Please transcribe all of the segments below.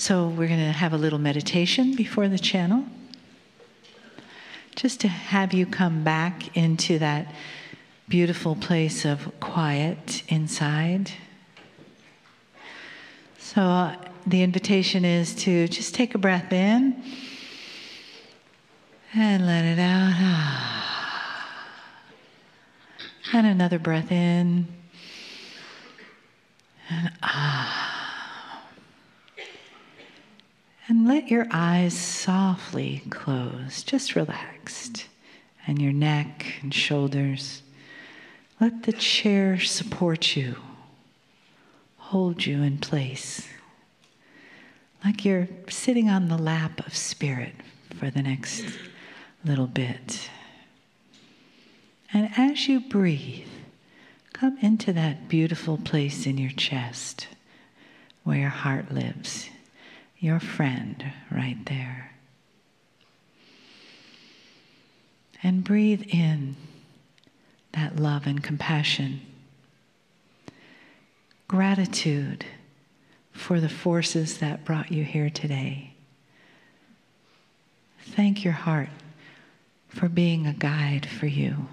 So we're going to have a little meditation before the channel, just to have you come back into that beautiful place of quiet inside. So the invitation is to just take a breath in and let it out. And another breath in and And let your eyes softly close, just relaxed. And your neck and shoulders. Let the chair support you, hold you in place, like you're sitting on the lap of spirit for the next little bit. And as you breathe, come into that beautiful place in your chest where your heart lives. Your friend right there. And breathe in that love and compassion. Gratitude for the forces that brought you here today. Thank your heart for being a guide for you.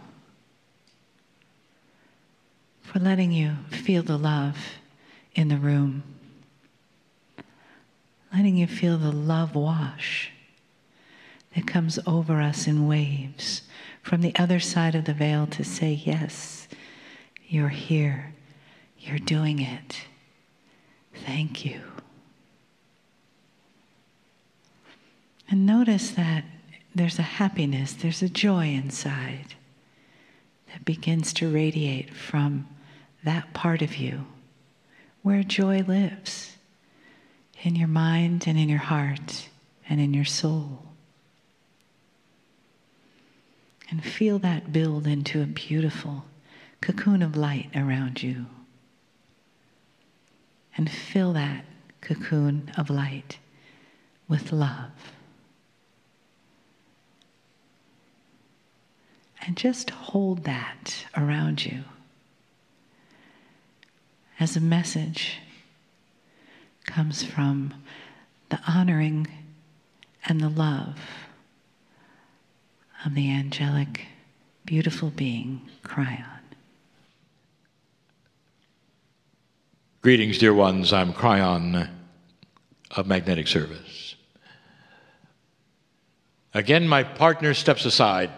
For letting you feel the love in the room. Letting you feel the love wash that comes over us in waves from the other side of the veil to say, yes, you're here, you're doing it. Thank you. And notice that there's a happiness, there's a joy inside that begins to radiate from that part of you where joy lives. In your mind and in your heart and in your soul. And feel that build into a beautiful cocoon of light around you. And fill that cocoon of light with love. And just hold that around you as a message comes from the honoring and the love of the angelic, beautiful being, Kryon. Greetings, dear ones. I'm Kryon of Magnetic Service. Again, my partner steps aside,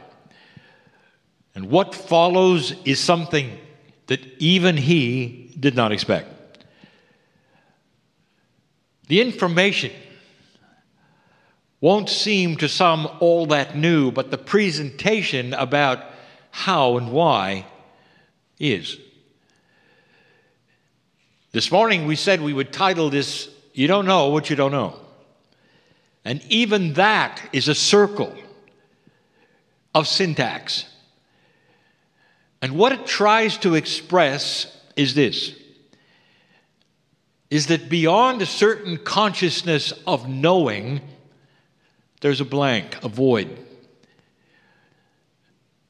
and what follows is something that even he did not expect. The information won't seem to some all that new, but the presentation about how and why is. This morning we said we would title this, You Don't Know What You Don't Know. And even that is a circle of syntax. And what it tries to express is this. Is that beyond a certain consciousness of knowing, there's a blank, a void.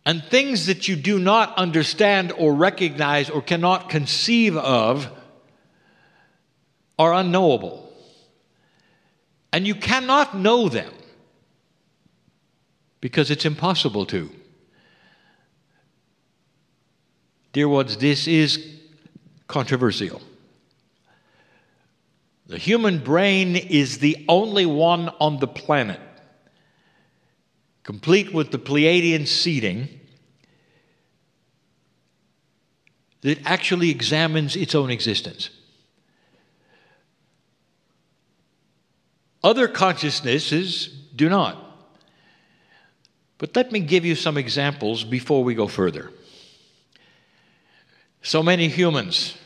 And things that you do not understand or recognize or cannot conceive of are unknowable. And you cannot know them because it's impossible to. Dear ones, this is controversial. The human brain is the only one on the planet, complete with the Pleiadian seeding, that actually examines its own existence. Other consciousnesses do not. But let me give you some examples before we go further. So many humans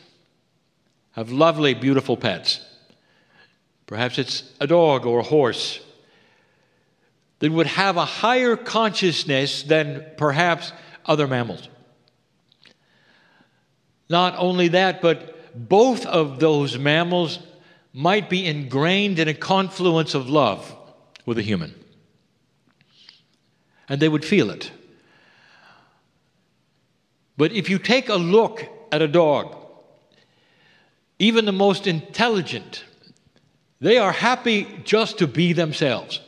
have lovely, beautiful pets. Perhaps it's a dog or a horse that would have a higher consciousness than perhaps other mammals. Not only that, but both of those mammals might be ingrained in a confluence of love with a human. And they would feel it. But if you take a look at a dog, even the most intelligent, They are happy just to be themselves.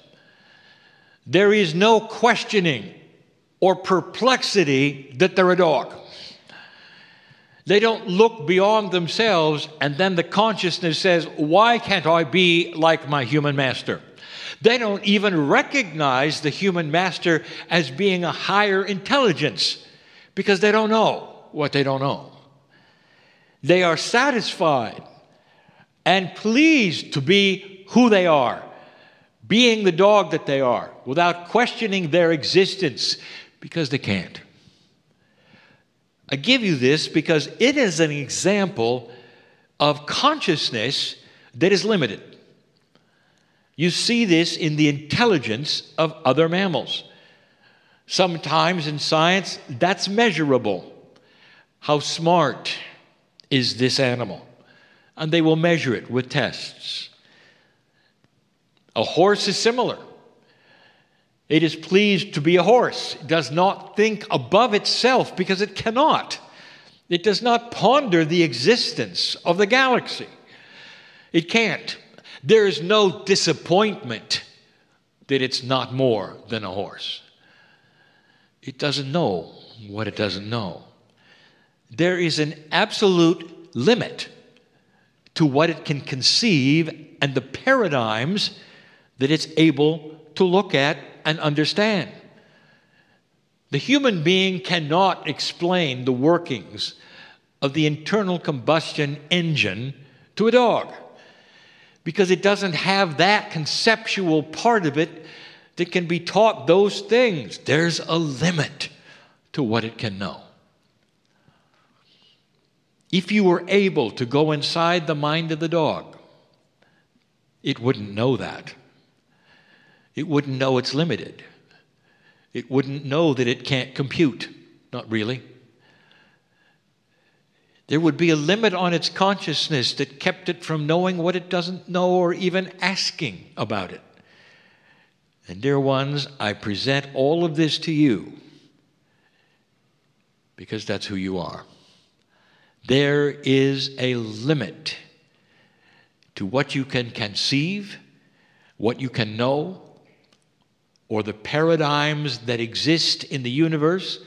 There is no questioning or perplexity that they're a dog. They don't look beyond themselves and then the consciousness says, why can't I be like my human master? They don't even recognize the human master as being a higher intelligence because they don't know what they don't know. They are satisfied and pleased to be who they are, being the dog that they are, without questioning their existence because they can't. I give you this because it is an example of consciousness that is limited. You see this in the intelligence of other mammals. Sometimes in science, that's measurable. How smart is this animal? And they will measure it with tests. A horse is similar. It is pleased to be a horse. It does not think above itself because it cannot. It does not ponder the existence of the galaxy. It can't. There is no disappointment that it's not more than a horse. It doesn't know what it doesn't know. There is an absolute limit to what it can conceive and the paradigms that it's able to look at and understand. The human being cannot explain the workings of the internal combustion engine to a dog because it doesn't have that conceptual part of it that can be taught those things. There's a limit to what it can know. If you were able to go inside the mind of the dog, it wouldn't know that. It wouldn't know it's limited. It wouldn't know that it can't compute. Not really. There would be a limit on its consciousness that kept it from knowing what it doesn't know or even asking about it. And dear ones, I present all of this to you because that's who you are. There is a limit to what you can conceive, what you can know, or the paradigms that exist in the universe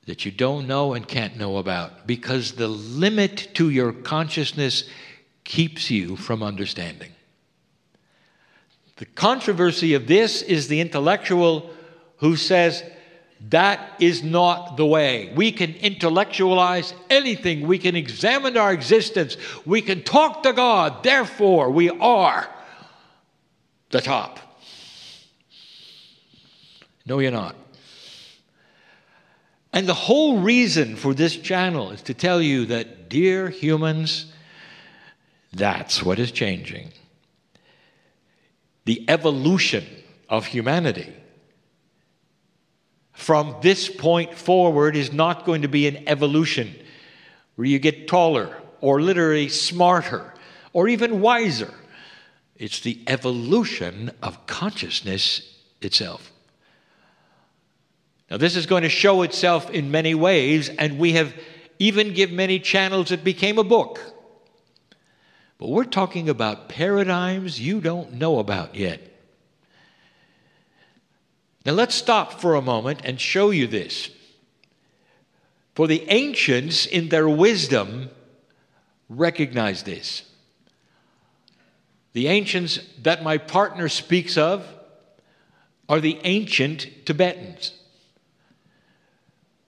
that you don't know and can't know about, because the limit to your consciousness keeps you from understanding. The controversy of this is the intellectual who says, that is not the way. We can intellectualize anything. We can examine our existence. We can talk to God. Therefore, we are the top. No, you're not. And the whole reason for this channel is to tell you that, dear humans, that's what is changing. The evolution of humanity from this point forward is not going to be an evolution where you get taller or literally smarter or even wiser. It's the evolution of consciousness itself. Now, this is going to show itself in many ways, and we have even given many channels that became a book. But we're talking about paradigms you don't know about yet. Now, let's stop for a moment and show you this. For the ancients, in their wisdom, recognized this. The ancients that my partner speaks of are the ancient Tibetans,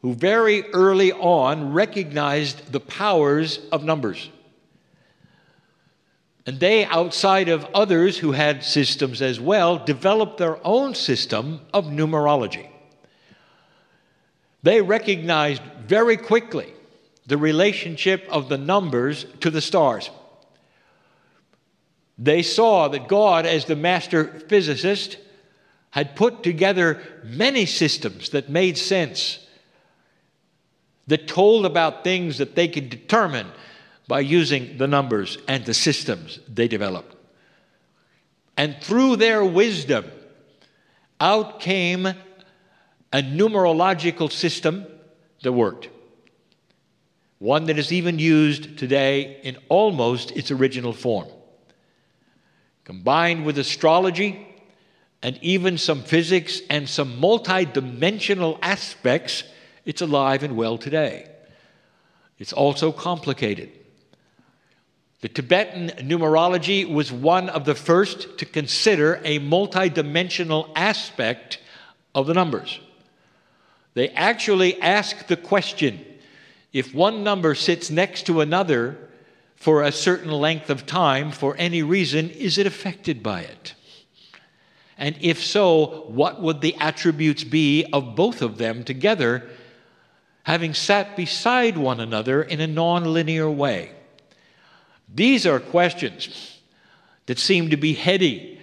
who very early on recognized the powers of numbers. And they, outside of others who had systems as well, developed their own system of numerology. They recognized very quickly the relationship of the numbers to the stars. They saw that God, as the master physicist, had put together many systems that made sense, that told about things that they could determine by using the numbers and the systems they developed. And through their wisdom, out came a numerological system that worked. One that is even used today in almost its original form. combined with astrology and even some physics and some multi-dimensional aspects, it's alive and well today. It's also complicated. The Tibetan numerology was one of the first to consider a multi-dimensional aspect of the numbers. They actually ask the question, if one number sits next to another for a certain length of time, for any reason, is it affected by it? And if so, what would the attributes be of both of them together, having sat beside one another in a non-linear way? These are questions that seem to be heady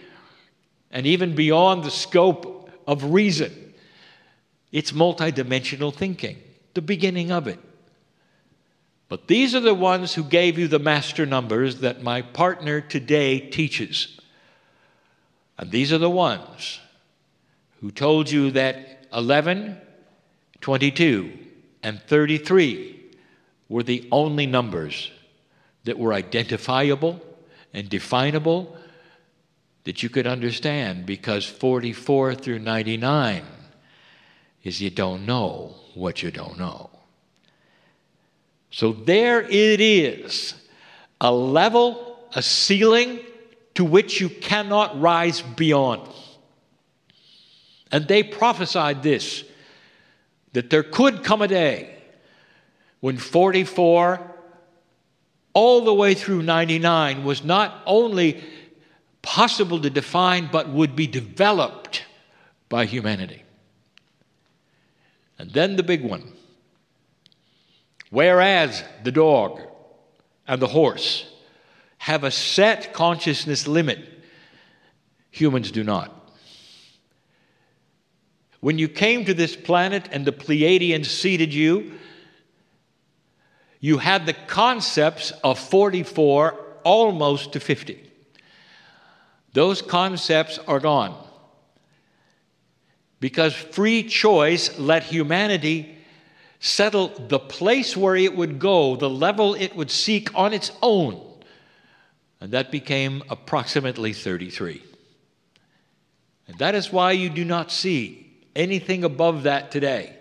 and even beyond the scope of reason. It's multidimensional thinking, the beginning of it. But these are the ones who gave you the master numbers that my partner today teaches. And these are the ones who told you that 11, 22, and 33 were the only numbers that were identifiable and definable that you could understand, because 44 through 99 is you don't know what you don't know. So there it is, a level, a ceiling to which you cannot rise beyond. And they prophesied this, that there could come a day when 44 all the way through 99 was not only possible to define, but would be developed by humanity. And then the big one. Whereas the dog and the horse have a set consciousness limit, humans do not. When you came to this planet and the Pleiadians seeded you, you had the concepts of 44 almost to 50. Those concepts are gone, because free choice let humanity settle the place where it would go, the level it would seek on its own. And that became approximately 33. And that is why you do not see anything above that today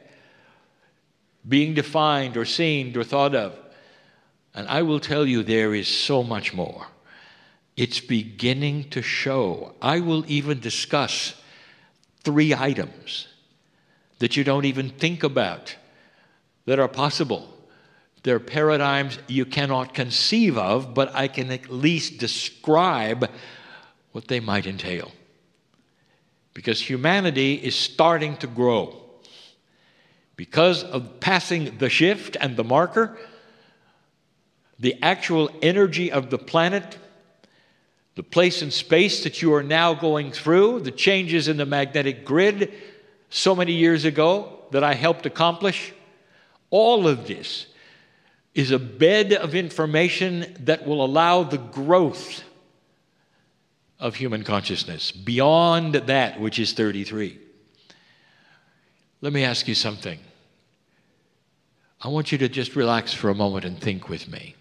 being defined or seen or thought of. And I will tell you, there is so much more. It's beginning to show. I will even discuss 3 items that you don't even think about that are possible. They're paradigms you cannot conceive of, but I can at least describe what they might entail. Because humanity is starting to grow. Because of passing the shift and the marker, the actual energy of the planet, the place and space that you are now going through, the changes in the magnetic grid so many years ago that I helped accomplish, all of this is a bed of information that will allow the growth of human consciousness beyond that which is 33. Let me ask you something. I want you to just relax for a moment and think with me.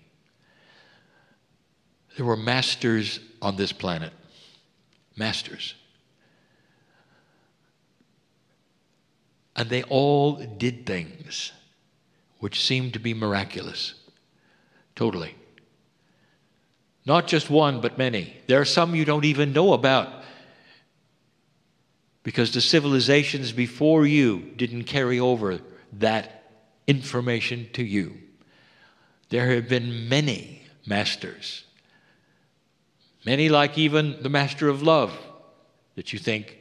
There were masters on this planet. Masters. And they all did things which seemed to be miraculous. Totally. Not just one, but many. There are some you don't even know about, because the civilizations before you didn't carry over that information to you. There have been many masters. Many, like even the master of love, that you think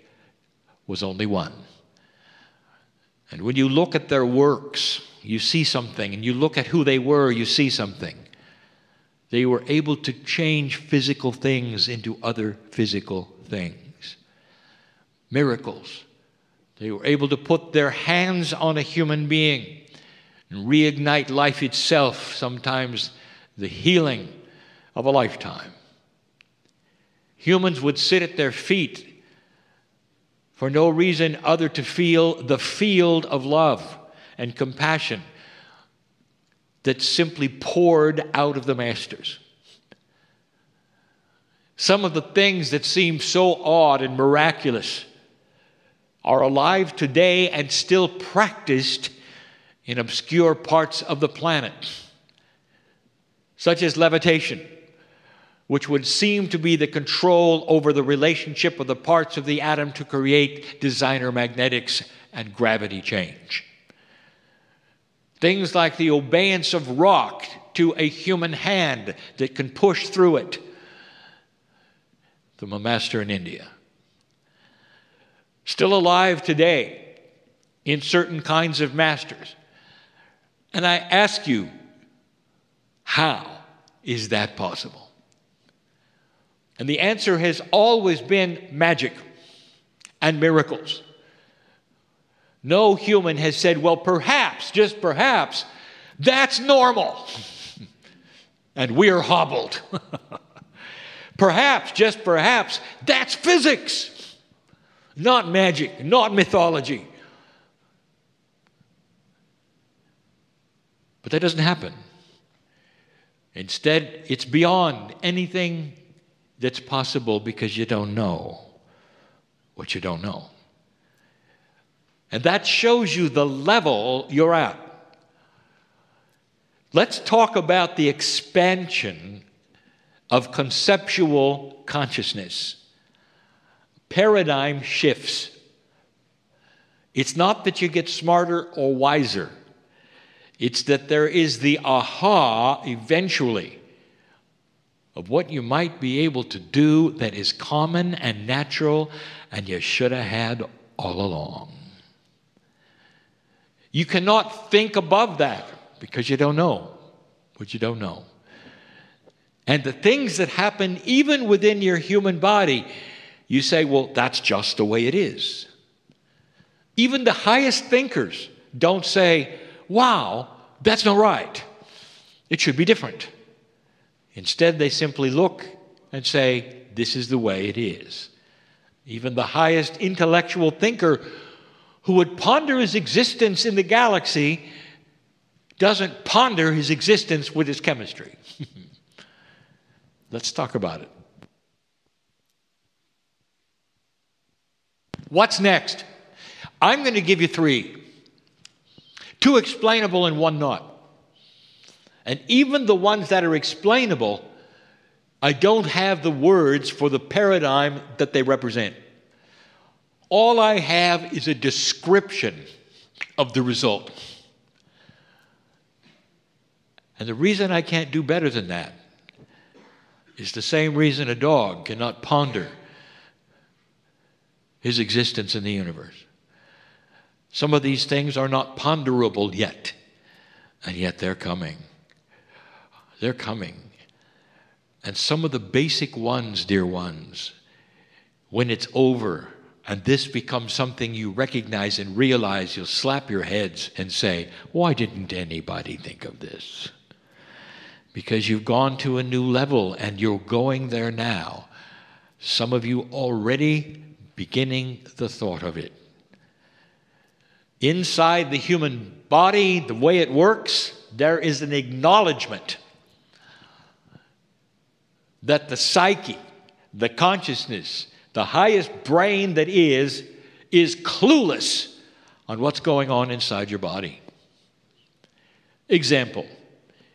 was only one. And when you look at their works, you see something. And you look at who they were, you see something. They were able to change physical things into other physical things. Miracles. They were able to put their hands on a human being and reignite life itself, sometimes the healing of a lifetime. Humans would sit at their feet for no reason other to feel the field of love and compassion that simply poured out of the masters. Some of the things that seem so odd and miraculous are alive today and still practiced in obscure parts of the planet, such as levitation, which would seem to be the control over the relationship of the parts of the atom to create designer magnetics and gravity change. Things like the obeyance of rock to a human hand that can push through it, from a master in India. Still alive today in certain kinds of masters. And I ask you, how is that possible? And the answer has always been magic and miracles. No human has said, well, perhaps, just perhaps, that's normal. And we're hobbled. Perhaps, just perhaps, that's physics. Not magic, not mythology. But that doesn't happen. Instead, it's beyond anything that's possible because you don't know what you don't know. And that shows you the level you're at. Let's talk about the expansion of conceptual consciousness. Paradigm shifts. It's not that you get smarter or wiser. It's that there is the aha eventually of what you might be able to do that is common and natural and you should have had all along. You cannot think above that because you don't know what you don't know. And the things that happen even within your human body, you say, well, that's just the way it is. Even the highest thinkers don't say, wow, that's not right. It should be different. Instead, they simply look and say, this is the way it is. Even the highest intellectual thinker who would ponder his existence in the galaxy doesn't ponder his existence with his chemistry. Let's talk about it. What's next? I'm going to give you three. Two explainable and one not. And even the ones that are explainable, I don't have the words for the paradigm that they represent. All I have is a description of the result. And the reason I can't do better than that is the same reason a dog cannot ponder his existence in the universe. Some of these things are not ponderable yet, and yet they're coming. They're coming. And some of the basic ones, dear ones, when it's over and this becomes something you recognize and realize, you'll slap your heads and say, why didn't anybody think of this? Because you've gone to a new level and you're going there now. Some of you already beginning the thought of it. Inside the human body, the way it works, there is an acknowledgement that the psyche, the consciousness, the highest brain that is clueless on what's going on inside your body. Example,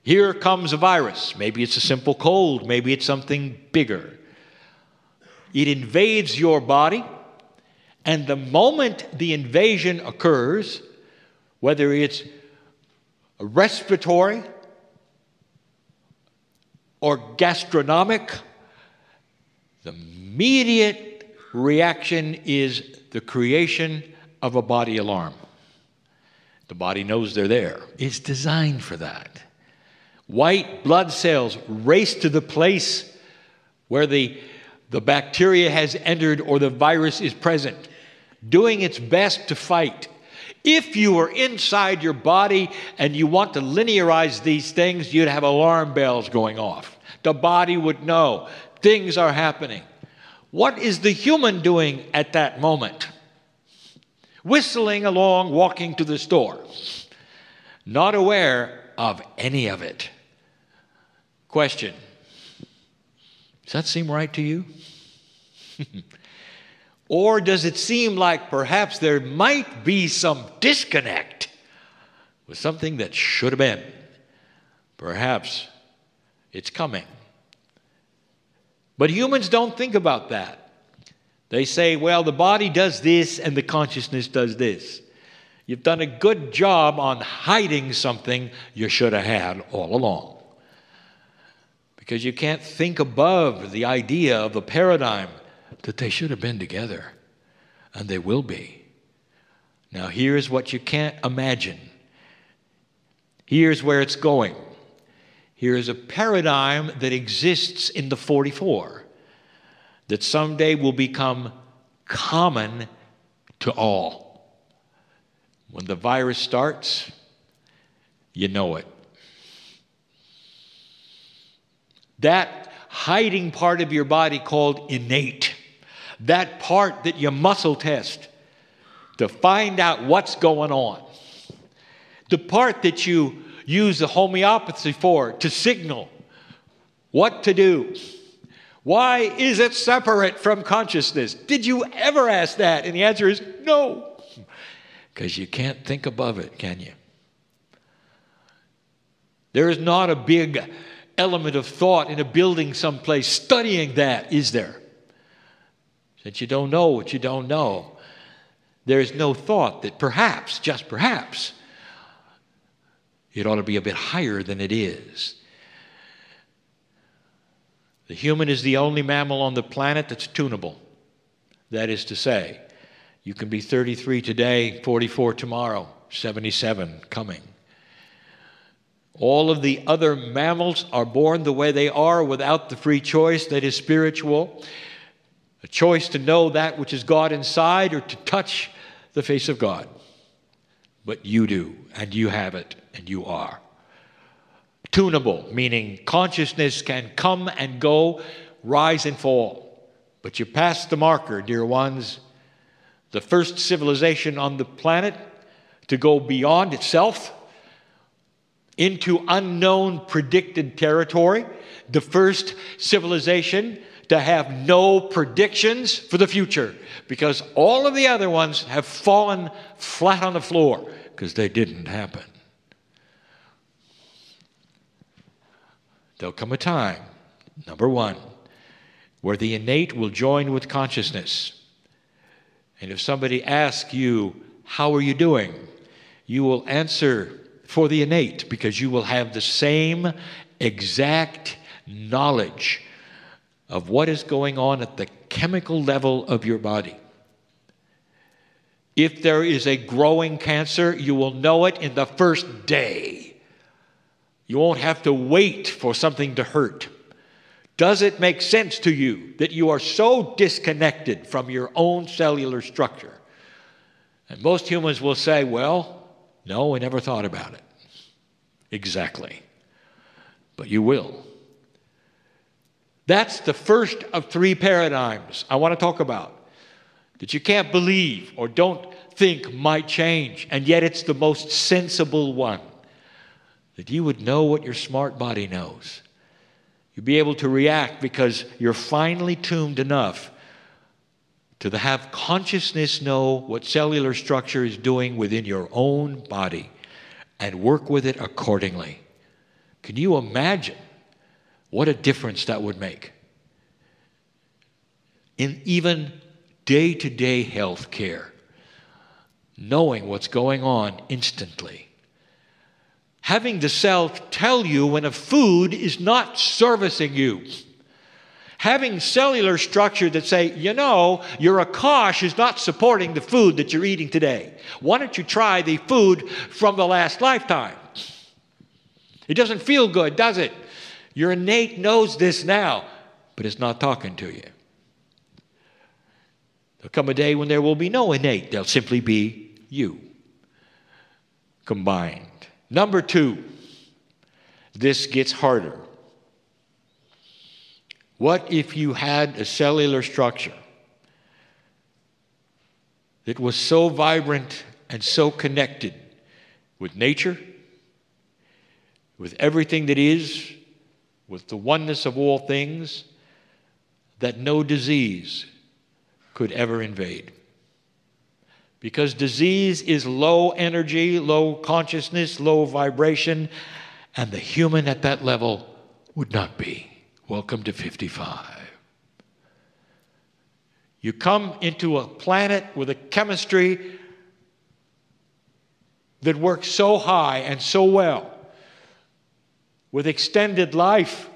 here comes a virus. Maybe it's a simple cold. Maybe it's something bigger. It invades your body, and the moment the invasion occurs, whether it's a respiratory or gastronomic, the immediate reaction is the creation of a body alarm. The body knows they're there. It's designed for that. White blood cells race to the place where the bacteria has entered or the virus is present, doing its best to fight. If you were inside your body and you want to linearize these things, you'd have alarm bells going off. The body would know things are happening. What is the human doing at that moment? Whistling along, walking to the store, not aware of any of it. Question. Does that seem right to you? Or does it seem like perhaps there might be some disconnect with something that should have been? Perhaps it's coming. But humans don't think about that. They say, well, the body does this and the consciousness does this. You've done a good job on hiding something you should have had all along. Because you can't think above the idea of the paradigm that they should have been together, and they will be. Now, here's what you can't imagine. Here's where it's going. Here's a paradigm that exists in the 44 that someday will become common to all. When the virus starts, you know it. That hiding part of your body called innate, that part that you muscle test to find out what's going on, the part that you use the homeopathy for to signal what to do. Why is it separate from consciousness? Did you ever ask that? And the answer is no. Because you can't think above it, can you? There is not a big element of thought in a building someplace studying that, is there? Since you don't know what you don't know, there is no thought that perhaps, just perhaps, it ought to be a bit higher than it is. The human is the only mammal on the planet that's tunable. That is to say, you can be 33 today, 44 tomorrow, 77 coming. All of the other mammals are born the way they are without the free choice that is spiritual. A choice to know that which is God inside or to touch the face of God. But you do, and you have it, and you are. Tunable, meaning consciousness can come and go, rise and fall. But you pass the marker, dear ones. The first civilization on the planet to go beyond itself into unknown predicted territory. The first civilization to have no predictions for the future, because all of the other ones have fallen flat on the floor because they didn't happen. There'll come a time, number one, where the innate will join with consciousness. And if somebody asks you, how are you doing? You will answer for the innate, because you will have the same exact knowledge of what is going on at the chemical level of your body. If there is a growing cancer, you will know it in the first day. You won't have to wait for something to hurt. Does it make sense to you that you are so disconnected from your own cellular structure? And most humans will say, well, no, I never thought about it. Exactly. But you will. That's the first of three paradigms I want to talk about, that you can't believe or don't think might change, and yet it's the most sensible one. That you would know what your smart body knows. You'd be able to react because you're finely tuned enough to have consciousness know what cellular structure is doing within your own body and work with it accordingly. Can you imagine what a difference that would make in even day-to-day health care? Knowing what's going on instantly. Having the cell tell you when a food is not servicing you. Having cellular structure that say, you know, your akash is not supporting the food that you're eating today. Why don't you try the food from the last lifetime? It doesn't feel good, does it? Your innate knows this now, but it's not talking to you. There'll come a day when there will be no innate. There'll simply be you combined. Number two, this gets harder. What if you had a cellular structure that was so vibrant and so connected with nature, with everything that is, with the oneness of all things, that no disease could ever invade. Because disease is low energy, low consciousness, low vibration, and the human at that level would not be. Welcome to 55. You come into a planet with a chemistry that works so high and so well, with extended life,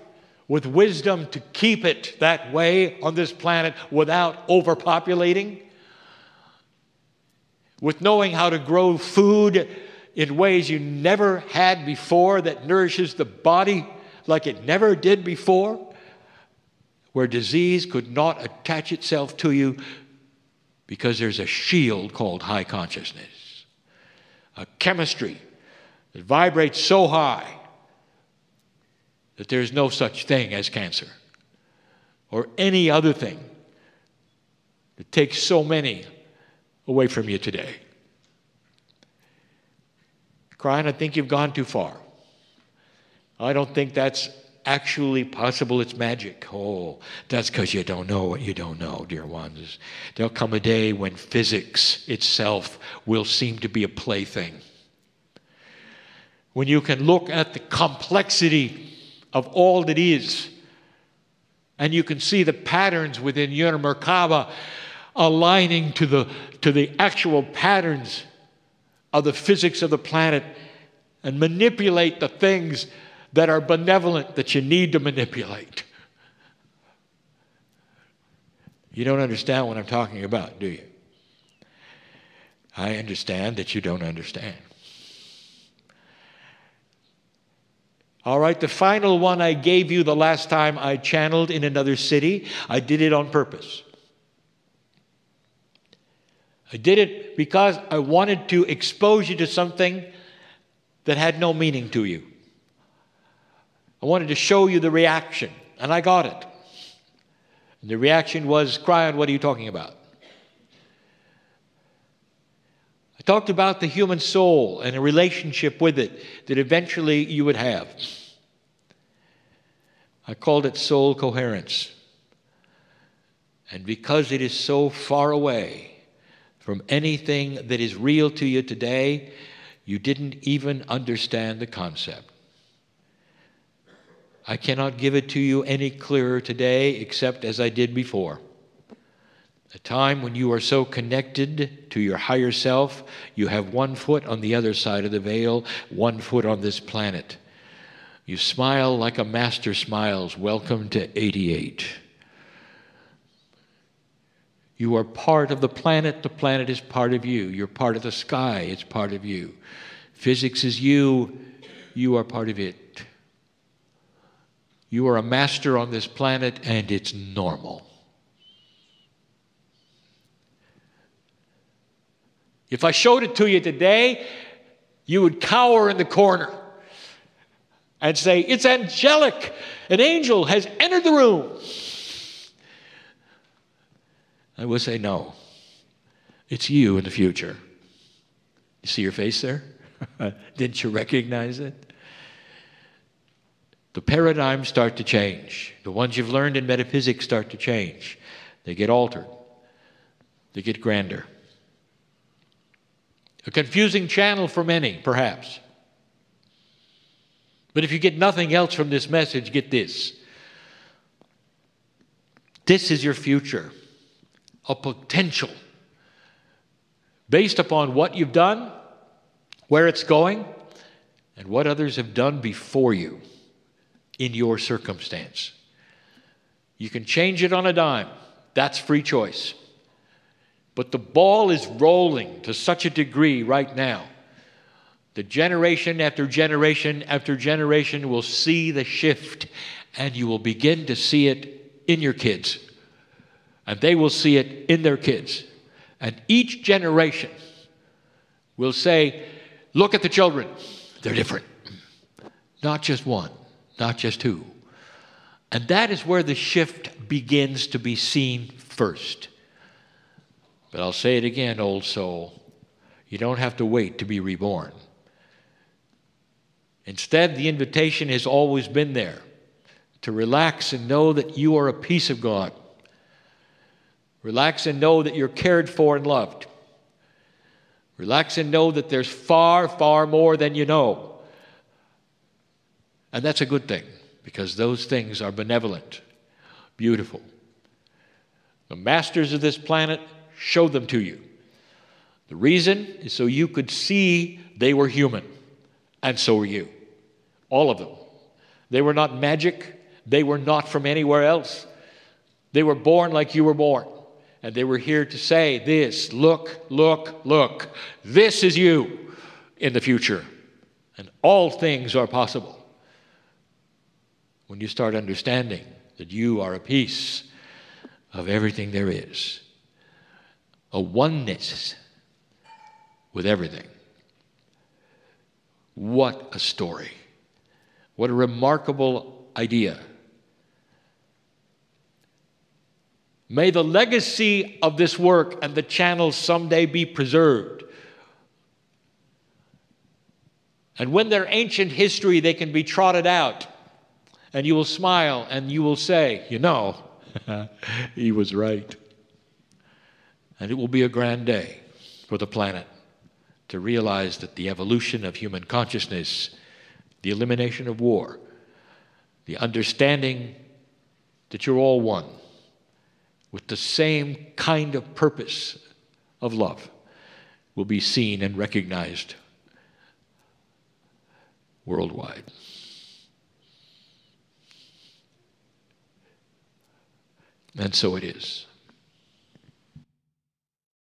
with wisdom to keep it that way on this planet without overpopulating, with knowing how to grow food in ways you never had before that nourishes the body like it never did before, where disease could not attach itself to you because there's a shield called high consciousness, a chemistry that vibrates so high that there's no such thing as cancer or any other thing that takes so many away from you today. Kryon, I think you've gone too far. I don't think that's actually possible. It's magic. Oh, that's because you don't know what you don't know, dear ones. There'll come a day when physics itself will seem to be a plaything. When you can look at the complexity of all that is, and you can see the patterns within your Merkaba aligning to the actual patterns of the physics of the planet, and manipulate the things that are benevolent that you need to manipulate. You don't understand what I'm talking about, do you? I understand that you don't understand. All right, the final one I gave you the last time I channeled in another city, I did it on purpose. I did it because I wanted to expose you to something that had no meaning to you. I wanted to show you the reaction, and I got it. And the reaction was, Kryon, what are you talking about? I talked about the human soul and a relationship with it that eventually you would have. I called it soul coherence. And because it is so far away from anything that is real to you today, you didn't even understand the concept. I cannot give it to you any clearer today except as I did before. A time when you are so connected to your higher self, you have one foot on the other side of the veil, one foot on this planet. You smile like a master smiles. Welcome to 88. You are part of the planet is part of you. You're part of the sky, it's part of you. Physics is you, you are part of it. You are a master on this planet, and it's normal. If I showed it to you today, you would cower in the corner and say, it's angelic. An angel has entered the room. I would say, no. It's you in the future. You see your face there? Didn't you recognize it? The paradigms start to change. The ones you've learned in metaphysics start to change. They get altered. They get grander. A confusing channel for many, perhaps. But if you get nothing else from this message, get this. This is your future, a potential, based upon what you've done, where it's going, and what others have done before you in your circumstance. You can change it on a dime. That's free choice. But the ball is rolling to such a degree right now that generation after generation after generation will see the shift, and you will begin to see it in your kids. And they will see it in their kids. And each generation will say, look at the children. They're different. Not just one, not just two. And that is where the shift begins to be seen first. But I'll say it again, old soul. You don't have to wait to be reborn. Instead, the invitation has always been there to relax and know that you are a piece of God. Relax and know that you're cared for and loved. Relax and know that there's far, far more than you know. And that's a good thing, because those things are benevolent, beautiful. The masters of this planet showed them to you. The reason is so you could see they were human, and so were you. All of them. They were not magic. They were not from anywhere else. They were born like you were born. And they were here to say this, look, look, look. This is you in the future. And all things are possible when you start understanding that you are a piece of everything there is. A oneness with everything. What a story. What a remarkable idea. May the legacy of this work and the channels someday be preserved. And when they're ancient history, they can be trotted out. And you will smile and you will say, you know, he was right. And it will be a grand day for the planet to realize that the evolution of human consciousness, the elimination of war, the understanding that you're all one with the same kind of purpose of love will be seen and recognized worldwide. And so it is.